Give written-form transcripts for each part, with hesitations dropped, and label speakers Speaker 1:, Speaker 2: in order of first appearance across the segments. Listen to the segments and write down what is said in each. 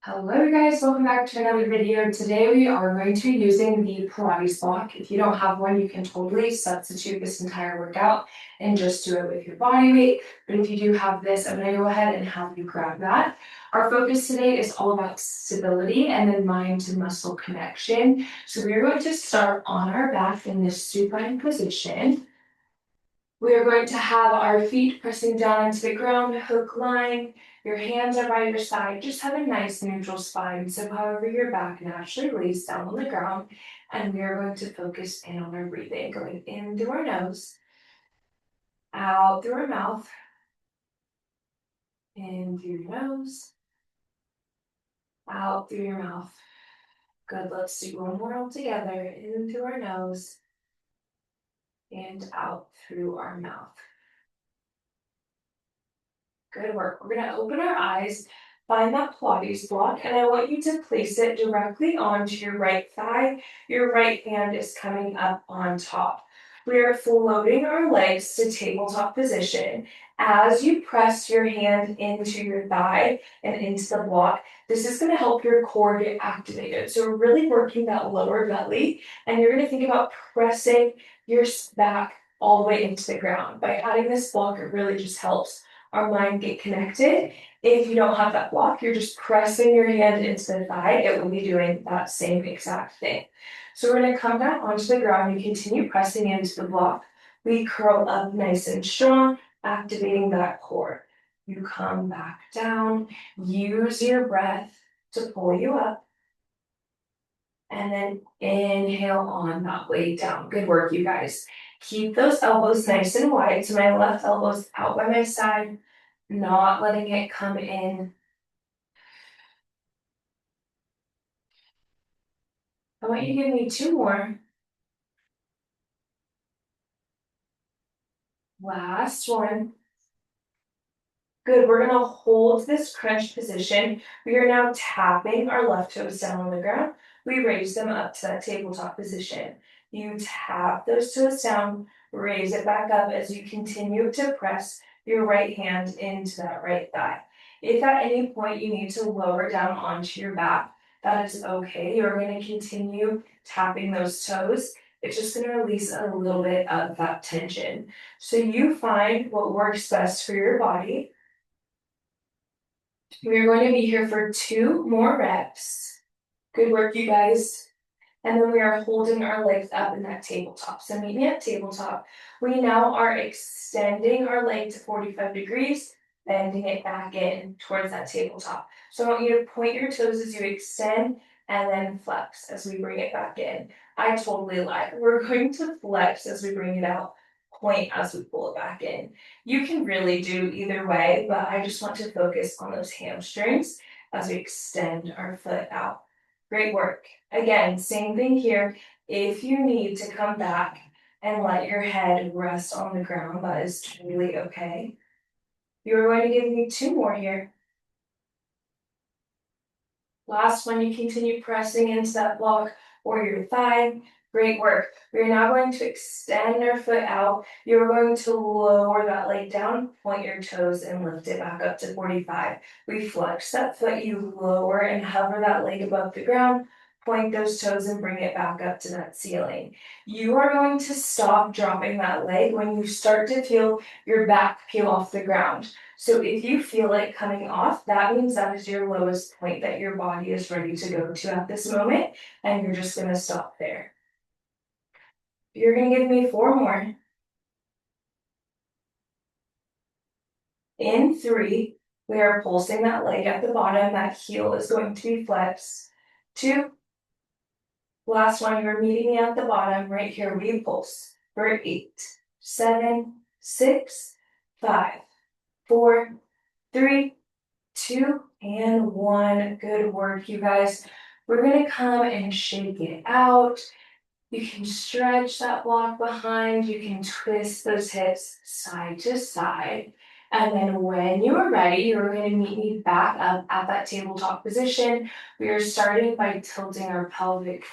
Speaker 1: Hello you guys, welcome back to another video. Today we are going to be using the Pilates block. If you don't have one, you can totally substitute this entire workout and just do it with your body weight. But if you do have this, I'm going to go ahead and have you grab that. Our focus today is all about stability and then mind to muscle connection. So we're going to start on our back in this supine position. We are going to have our feet pressing down into the ground, hook line. Your hands are by your side. Just have a nice neutral spine. So however your back naturally lays down on the ground. And we are going to focus in on our breathing, going in through our nose, out through our mouth, in through your nose, out through your mouth. Good, let's do one more all together. In through our nose, and out through our mouth. Good work. We're going to open our eyes, find that Pilates block, and I want you to place it directly onto your right thigh. Your right hand is coming up on top. We are floating our legs to tabletop position. As you press your hand into your thigh and into the block, this is going to help your core get activated. So we're really working that lower belly, and you're going to think about pressing your back all the way into the ground. By adding this block, it really just helps our mind get connected. If you don't have that block, you're just pressing your hand into the thigh. It will be doing that same exact thing. So we're going to come down onto the ground and continue pressing into the block. We curl up nice and strong, activating that core. You come back down, use your breath to pull you up, and then inhale on that way down. Good work, you guys. Keep those elbows nice and wide. So my left elbow's out by my side, not letting it come in. I want you to give me two more. Last one. Good, we're gonna hold this crunch position. We are now tapping our left toes down on the ground. We raise them up to that tabletop position. You tap those toes down, raise it back up as you continue to press your right hand into that right thigh. If at any point you need to lower down onto your back, that is okay. You're gonna continue tapping those toes. It's just gonna release a little bit of that tension. So you find what works best for your body. We're going to be here for 2 more reps. Good work, you guys. And then we are holding our legs up in that tabletop. So meet me at tabletop. We now are extending our leg to 45 degrees, bending it back in towards that tabletop. So I want you to point your toes as you extend and then flex as we bring it back in. I totally lied. We're going to flex as we bring it out, point as we pull it back in. You can really do either way, but I just want to focus on those hamstrings as we extend our foot out. Great work. Again, same thing here. If you need to come back and let your head rest on the ground, that is totally okay. You're going to give me 2 more here. Last one, you continue pressing into that block or your thigh. Great work. We're now going to extend our foot out. You're going to lower that leg down, point your toes and lift it back up to 45. We flex that foot, you lower and hover that leg above the ground, point those toes and bring it back up to that ceiling. You are going to stop dropping that leg when you start to feel your back peel off the ground. So if you feel it coming off, that means that is your lowest point that your body is ready to go to at this moment, and you're just going to stop there. You're going to give me 4 more. In 3, we are pulsing that leg at the bottom. That heel is going to be flexed. 2. Last one, you're meeting me at the bottom. Right here, we pulse for 8, 7, 6, 5, 4, 3, 2, and 1. Good work, you guys. We're going to come and shake it out. You can stretch that block behind. You can twist those hips side to side. And then when you are ready, you're going to meet me back up at that tabletop position. We are starting by tilting our pelvic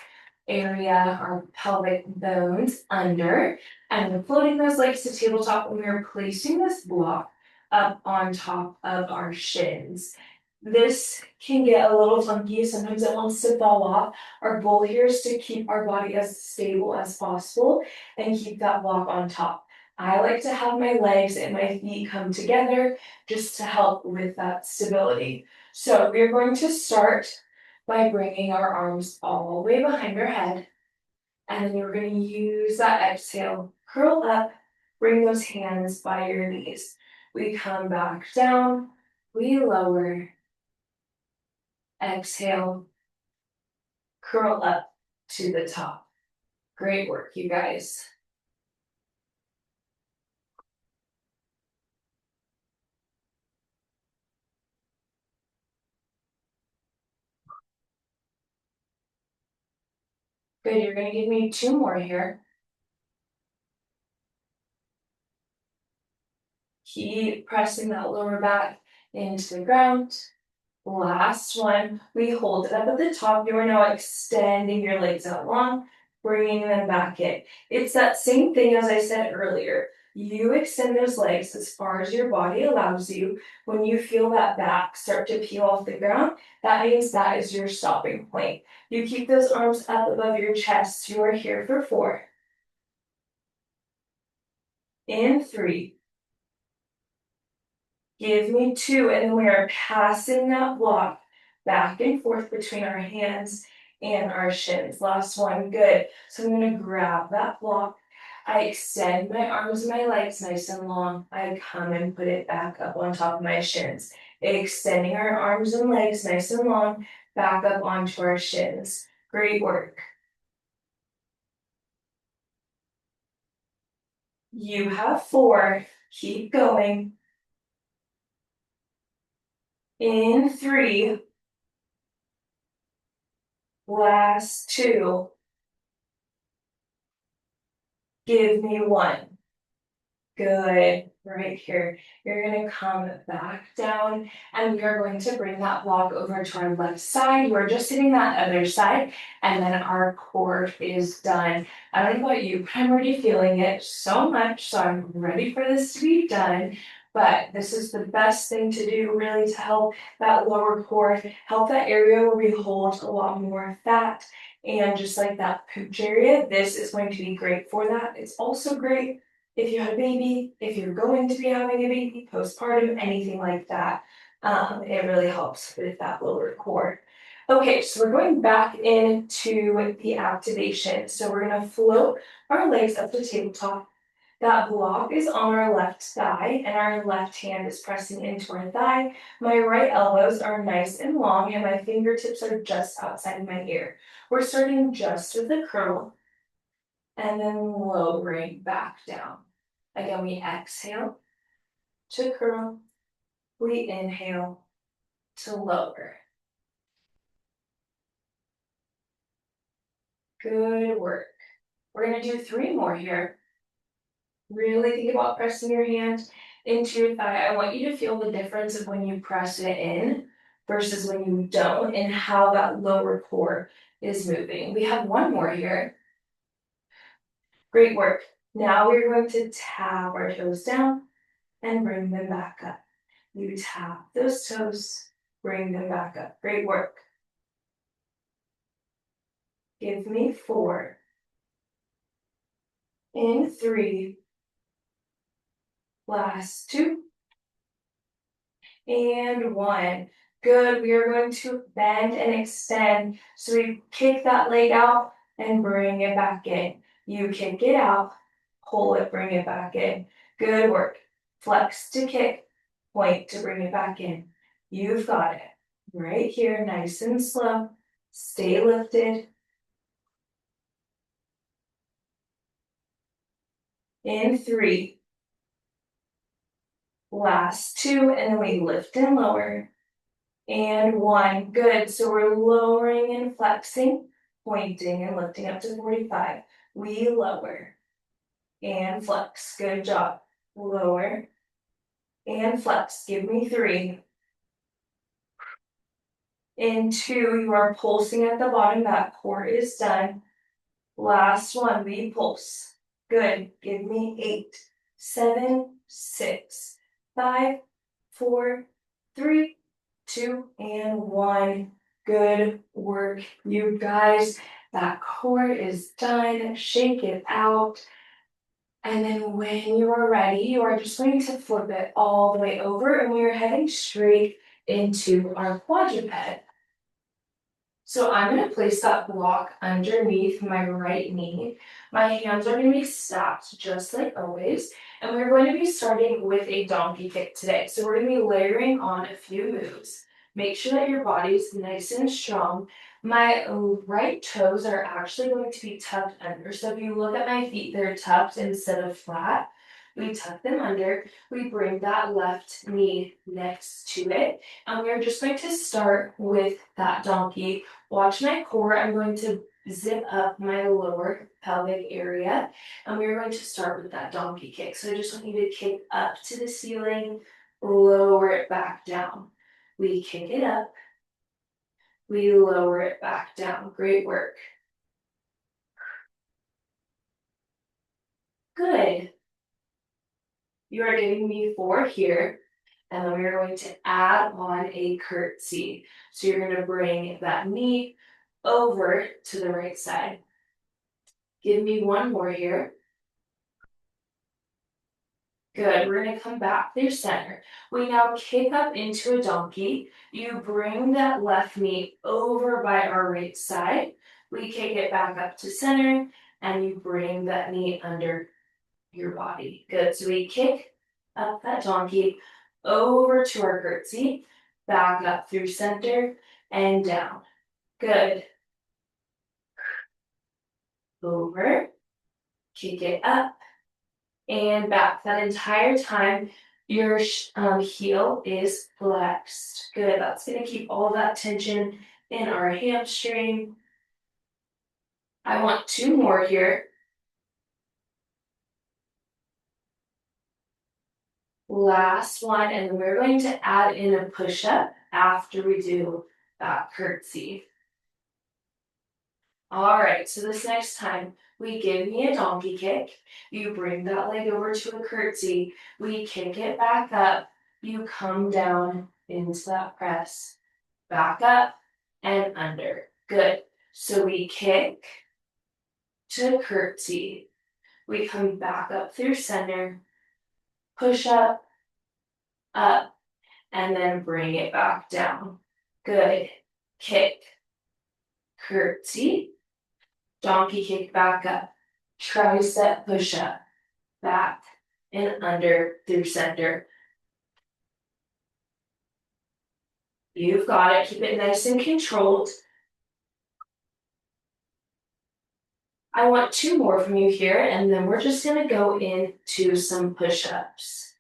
Speaker 1: area, our pelvic bones under, and then floating those legs to tabletop, and we are placing this block up on top of our shins. This can get a little funky. Sometimes it wants to fall off. Our goal here is to keep our body as stable as possible and keep that block on top. I like to have my legs and my feet come together just to help with that stability. So we're going to start by bringing our arms all the way behind our head. And then you're going to use that exhale, curl up, bring those hands by your knees. We come back down, we lower, exhale, curl up to the top. Great work, you guys. Good, you're going to give me 2 more here. Keep pressing that lower back into the ground. Last one, we hold it up at the top. You are now extending your legs out long, bringing them back in. It's that same thing as I said earlier. You extend those legs as far as your body allows you. When you feel that back start to peel off the ground, that means that is your stopping point. You keep those arms up above your chest. You are here for 4. In 3. Give me 2, and then we are passing that block back and forth between our hands and our shins. Last one, good. So I'm going to grab that block. I extend my arms and my legs nice and long. I come and put it back up on top of my shins. Extending our arms and legs nice and long, back up onto our shins. Great work. You have 4. Keep going. In 3. Last 2. Give me 1. Good. Right here. You're going to come back down and we are going to bring that block over to our left side. We're just hitting that other side and then our core is done. I don't know about you, but I'm already feeling it so much. So I'm ready for this to be done. But this is the best thing to do really to help that lower core, help that area where we hold a lot more fat. And just like that pooch area, this is going to be great for that. It's also great if you had a baby, if you're going to be having a baby, postpartum, anything like that. It really helps with that lower core. Okay, so we're going back into the activation. So we're going to float our legs up to tabletop. That block is on our left thigh and our left hand is pressing into our thigh. My right elbows are nice and long and my fingertips are just outside of my ear. We're starting just with the curl and then lowering back down. Again, we exhale to curl, we inhale to lower. Good work. We're going to do 3 more here. Really think about pressing your hand into your thigh. I want you to feel the difference of when you press it in versus when you don't and how that lower core is moving. We have 1 more here. Great work. Now we're going to tap our toes down and bring them back up. You tap those toes, bring them back up. Great work. Give me 4. In 3. Last 2. And 1. Good. We are going to bend and extend. So we kick that leg out and bring it back in. You kick it out, pull it, bring it back in. Good work. Flex to kick, point to bring it back in. You've got it. Right here, nice and slow. Stay lifted. In 3. Last 2, and then we lift and lower. And 1, good. So we're lowering and flexing, pointing and lifting up to 45. We lower and flex. Good job. Lower and flex. Give me 3. In 2, you are pulsing at the bottom. That core is done. Last 1, we pulse. Good. Give me 8, 7, 6, 5, 4, 3, 2, and 1. Good work, you guys. That core is done. Shake it out. And then when you are ready, you are just going to flip it all the way over, and we are heading straight into our quadruped. So I'm going to place that block underneath my right knee. My hands are going to be stacked just like always. And we're going to be starting with a donkey kick today. So we're going to be layering on a few moves. Make sure that your body's nice and strong. My right toes are actually going to be tucked under. So if you look at my feet, they're tucked instead of flat. We tuck them under. We bring that left knee next to it. And we're just going to start with that donkey. Watch my core. I'm going to zip up my lower pelvic area, and we're going to start with that donkey kick. So I just want you to kick up to the ceiling, lower it back down. We kick it up, we lower it back down. Great work. Good. You are giving me 4 here, and then we're going to add on a curtsy. So you're going to bring that knee over to the right side. Give me 1 more here. Good, we're gonna come back through center. We now kick up into a donkey. You bring that left knee over by our right side. We kick it back up to center, and you bring that knee under your body. Good, so we kick up that donkey over to our curtsy, back up through center, and down. Good. Over, kick it up, and back. That entire time, your heel is flexed. Good. That's going to keep all that tension in our hamstring. I want 2 more here. Last one, and then we're going to add in a push-up after we do that curtsy. All right, so this next time, we give me a donkey kick. You bring that leg over to a curtsy. We kick it back up. You come down into that press. Back up and under. Good. So we kick to curtsy. We come back up through center. Push up, and then bring it back down. Good. Kick. Curtsy. Donkey kick back up, tricep push up, back and under through center. You've got it. Keep it nice and controlled. I want 2 more from you here, and then we're just going to go into some push-ups.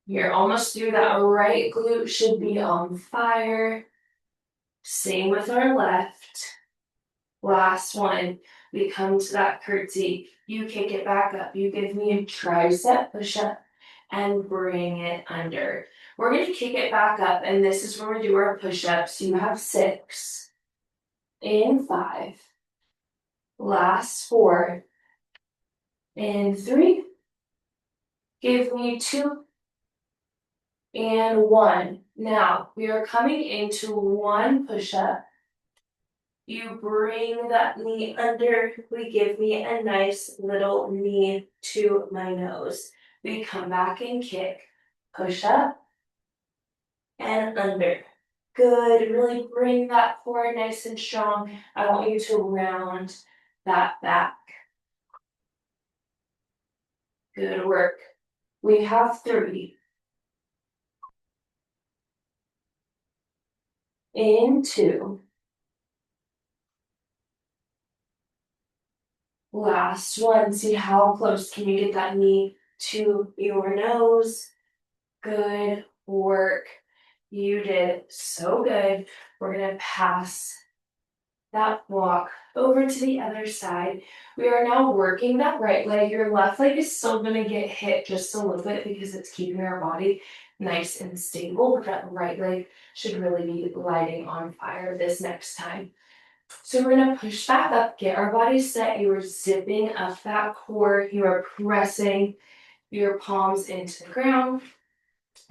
Speaker 1: You're almost through that right glute should be on fire. Same with our left. Last one, we come to that curtsy. You kick it back up. You give me a tricep push-up and bring it under. We're going to kick it back up, and this is where we do our push-ups. You have 6. In 5. Last 4. In 3. Give me 2. And 1. Now, we are coming into 1 push-up. You bring that knee under. We give me a nice little knee to my nose. We come back and kick. Push up and under. Good. Really bring that core nice and strong. I want you to round that back. Good work. We have 3. In 2. Last one. See how close can you get that knee to your nose. Good work. You did so good. We're going to pass that block over to the other side. We are now working that right leg. Your left leg is still going to get hit just a little bit because it's keeping our body nice and stable. But that right leg should really be lighting on fire this next time. So we're going to push back up, get our body set. You are zipping up that core. You are pressing your palms into the ground.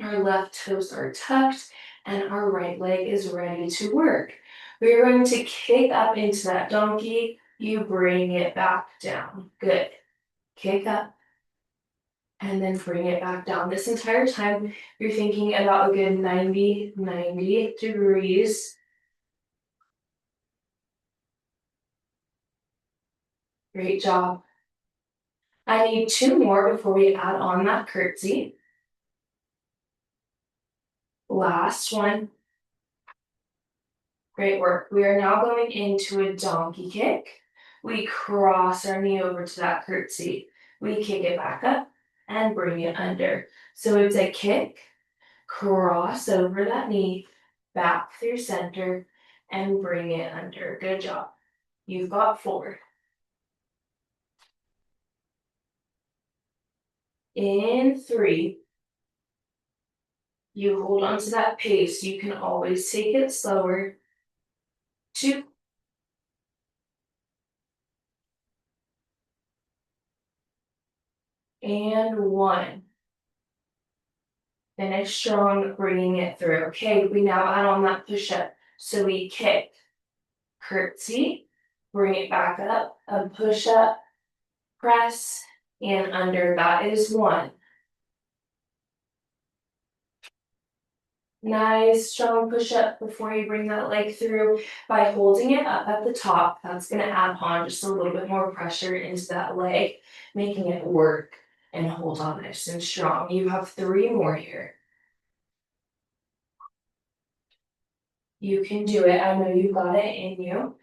Speaker 1: Our left toes are tucked and our right leg is ready to work. We're going to kick up into that donkey. You bring it back down. Good. Kick up and then bring it back down. This entire time, you're thinking about a good 90 degrees. Great job. I need 2 more before we add on that curtsy. Last one. Great work. We are now going into a donkey kick. We cross our knee over to that curtsy. We kick it back up and bring it under. So it's a kick, cross over that knee, back through center, and bring it under. Good job. You've got 4. In 3, you hold on to that pace. You can always take it slower. 2, and 1. Finish strong, bringing it through. Okay, we now add on that push-up. So we kick, curtsy, bring it back up, a push-up, press, and under. That is 1. Nice, strong push-up before you bring that leg through. By holding it up at the top, that's going to add on just a little bit more pressure into that leg, making it work and hold on nice and strong. You have 3 more here. You can do it. I know you got it in you.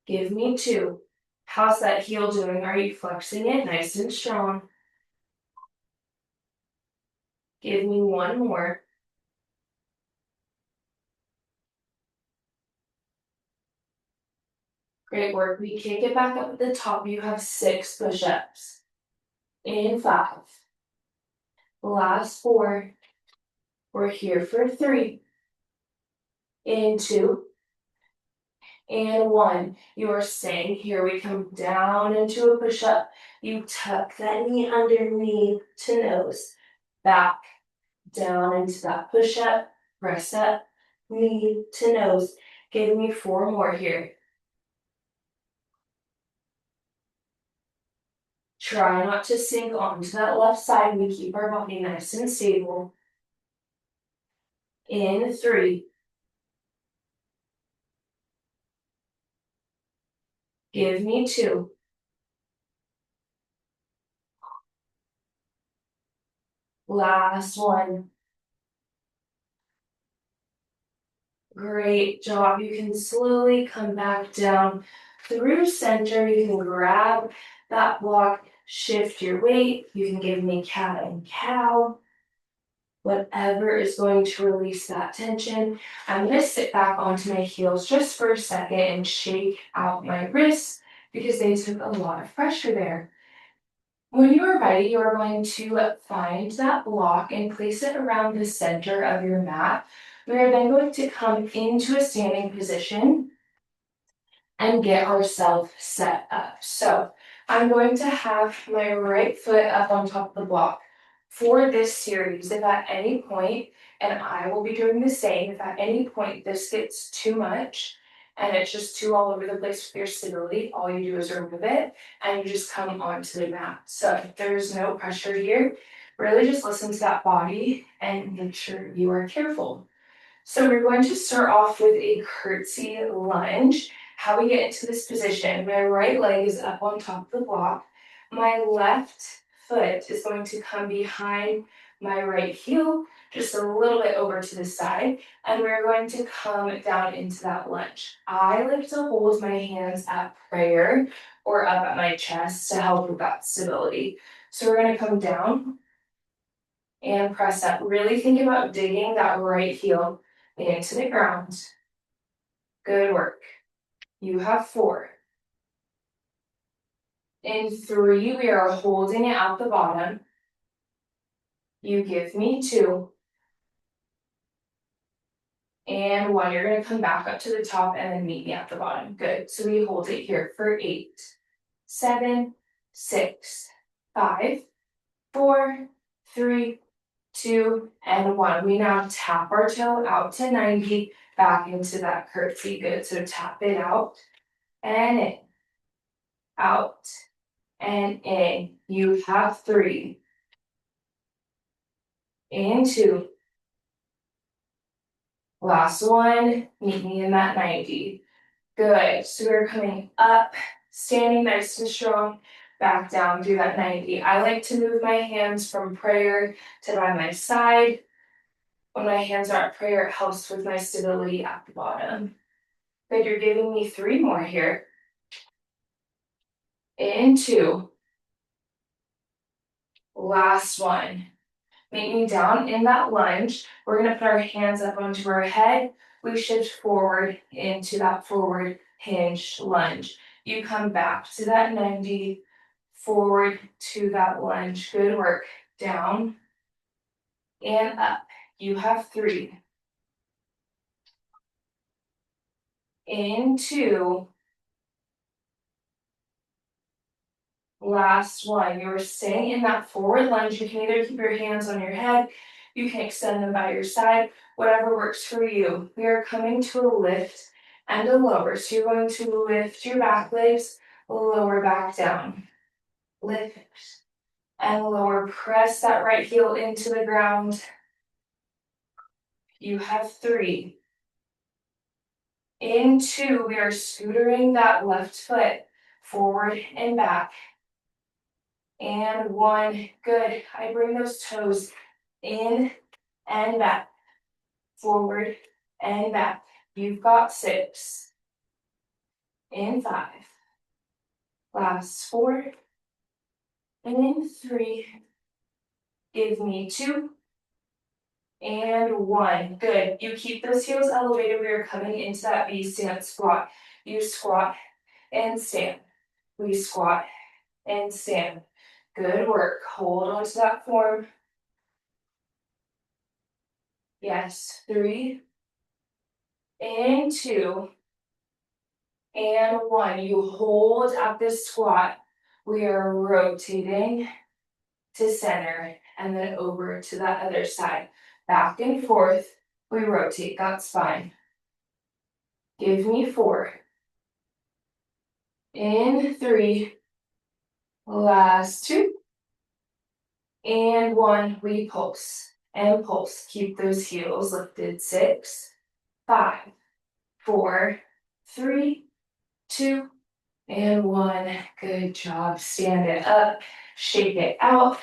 Speaker 1: Give me 2. How's that heel doing? Are you flexing it nice and strong? Give me 1 more. Great work. We kick it back up at the top. You have 6 push-ups. In 5. Last 4. We're here for 3. In 2. And 1. You are staying here. We come down into a push-up. You tuck that knee underneath to nose. Back. Down into that push-up. Press up. Knee to nose. Give me 4 more here. Try not to sink onto that left side. We keep our body nice and stable. In 3. Give me 2. Last 1. Great job. You can slowly come back down through center. You can grab that block, shift your weight. You can give me cat and cow. Whatever is going to release that tension. I'm going to sit back onto my heels just for a second and shake out my wrists because they took a lot of pressure there. When you are ready, you are going to find that block and place it around the center of your mat. We are then going to come into a standing position and get ourselves set up. So I'm going to have my right foot up on top of the block. For this series, if at any point, and I will be doing the same, if at any point this gets too much and it's just too all over the place with your stability, all you do is remove it and you just come onto the mat. So there's no pressure here. Really just listen to that body and make sure you are careful. So we're going to start off with a curtsy lunge. How we get into this position, my right leg is up on top of the block. My left foot is going to come behind my right heel, just a little bit over to the side, and we're going to come down into that lunge. I like to hold my hands at prayer or up at my chest to help with that stability. So we're going to come down and press up. Really think about digging that right heel into the ground. Good work. You have 4. In 3, we are holding it at the bottom. You give me 2. And 1, you're going to come back up to the top and then meet me at the bottom. Good. So we hold it here for 8, 7, 6, 5, 4, 3, 2, and 1. We now tap our toe out to 90, back into that curtsy. Good. So tap it out and in, out and in. You have 3, in 2. Last one, meet me in that 90. Good. So we're coming up, standing nice and strong, back down, do that 90. I like to move my hands from prayer to by my side. When my hands are at prayer, it helps with my stability at the bottom. Good, you're giving me 3 more here. In 2. Last one. Meet me down in that lunge. We're gonna put our hands up onto our head. We shift forward into that forward hinge lunge. You come back to that 90, forward to that lunge. Good work. Down and up. You have 3. In 2. Last one. You're staying in that forward lunge. You can either keep your hands on your head, you can extend them by your side, whatever works for you. We are coming to a lift and a lower. So you're going to lift your back legs, lower back down. Lift and lower. Press that right heel into the ground. You have 3. In 2, we are scootering that left foot forward and back. And 1, good. I bring those toes in and back, forward and back. You've got 6. In 5. Last 4. And in 3. Give me 2. And 1. Good. You keep those heels elevated. We are coming into that V stand squat. You squat and stand. We squat and stand. Good work. Hold on to that form. Yes. 3. And 2. And 1. You hold at this squat. We are rotating to center and then over to that other side. Back and forth. We rotate that spine. Give me 4. In 3. Last 2. And 1. We pulse and pulse. Keep those heels lifted. 6, 5, 4, 3, 2, and 1. Good job. Stand it up. Shake it out.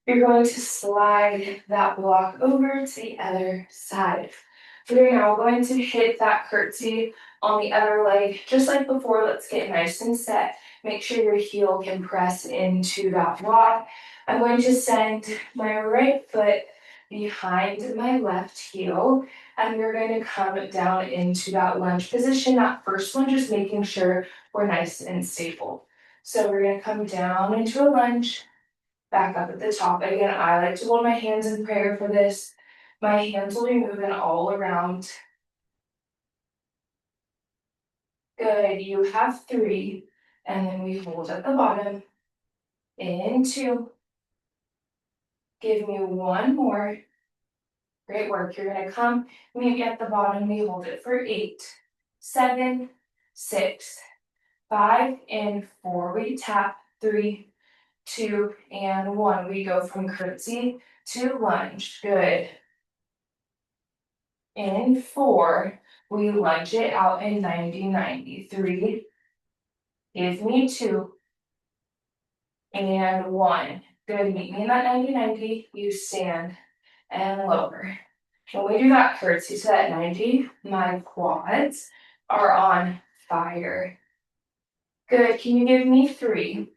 Speaker 1: You're going to slide that block over to the other side. We're now going to hit that curtsy on the other leg. Just like before, let's get nice and set. Make sure your heel can press into that block. I'm going to send my right foot behind my left heel, and we're going to come down into that lunge position. That first one, just making sure we're nice and stable. So we're going to come down into a lunge, back up at the top. Again, I like to hold my hands in prayer for this. My hands will be moving all around. Good. You have 3. And then we hold at the bottom. In 2. Give me 1 more. Great work. You're going to come maybe at the bottom. We hold it for 8, 7, 6, 5, and 4. We tap. 3, 2, and 1. We go from curtsy to lunge. Good. In 4, we lunge it out in 90, 90. 3, give me 2, and 1. Good, meet me in that 90, 90. You stand and lower. When we do that curtsy to that 90, my quads are on fire. Good, can you give me 3?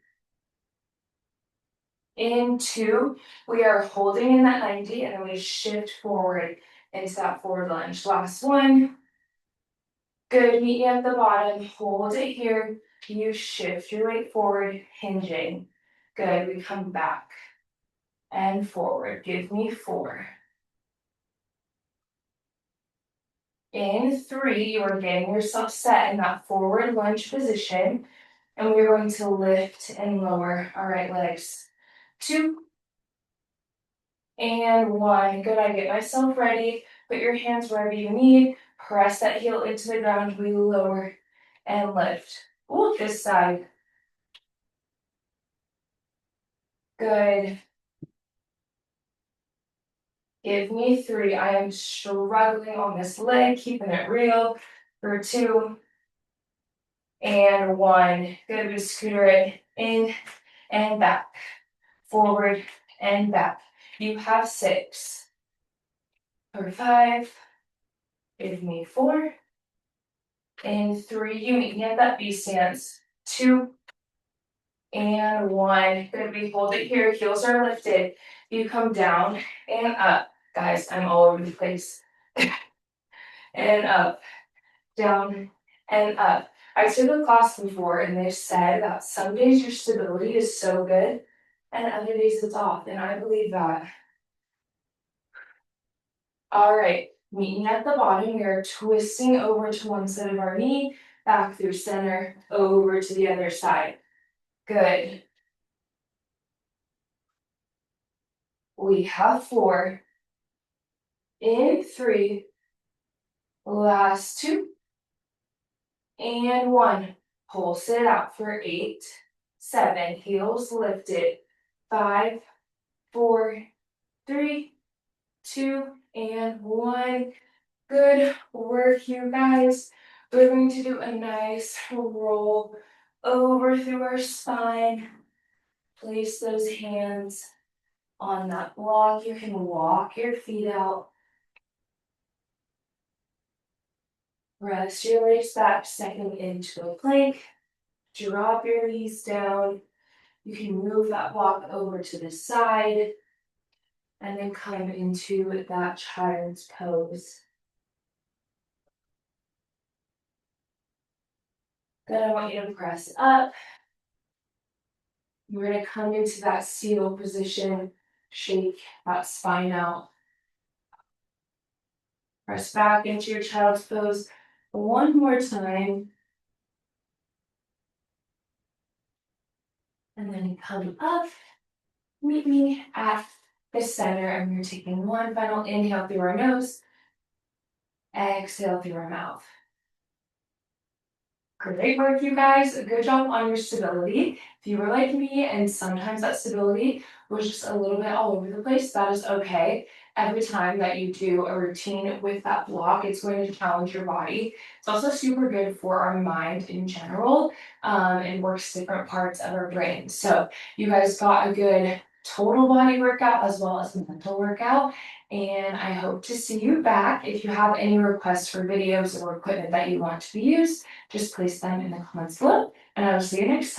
Speaker 1: In 2, we are holding in that 90, and then we shift forward into that forward lunge. Last 1. Good, meet me at the bottom, hold it here. You shift your weight forward, hinging. Good, we come back and forward. Give me 4. In 3, you are getting yourself set in that forward lunge position. And we're going to lift and lower our right legs. 2, and 1. Good, I get myself ready. Put your hands wherever you need. Press that heel into the ground. We lower and lift. Ooh, this side. Good. Give me 3. I am struggling on this leg, keeping it real. For 2 and 1. Good, we scooter it in and back. Forward and back. You have 6. For 5. Give me 4. And 3. You meet me at that B stance. 2 and 1. Good, we hold it here. Heels are lifted. You come down and up. Guys, I'm all over the place. And up, down, and up. I took a class before and they said that some days your stability is so good and other days it's off. And I believe that. All right, meet me at the bottom. We are twisting over to one side of our knee, back through center, over to the other side. Good. We have 4. In 3. Last 2. And 1. Pulse it out for 8, 7. Heels lifted. 5, 4, 3, 2, and 1. Good work, you guys. We're going to do a nice roll over through our spine. Place those hands on that block. You can walk your feet out. Rest your legs back, stepping into a plank. Drop your knees down. You can move that block over to the side and then come into that child's pose. Then I want you to press up. We're going to come into that seal position. Shake that spine out. Press back into your child's pose one more time. And then come up. Meet me at the center. And we're taking one final inhale through our nose. Exhale through our mouth. Great work, you guys. Good job on your stability. If you were like me and sometimes that stability was just a little bit all over the place, that is okay. Every time that you do a routine with that block, it's going to challenge your body. It's also super good for our mind in general, and works different parts of our brain. So you guys got a good total body workout as well as a mental workout. And I hope to see you back. If you have any requests for videos or equipment that you want to be used, just place them in the comments below. And I will see you next time.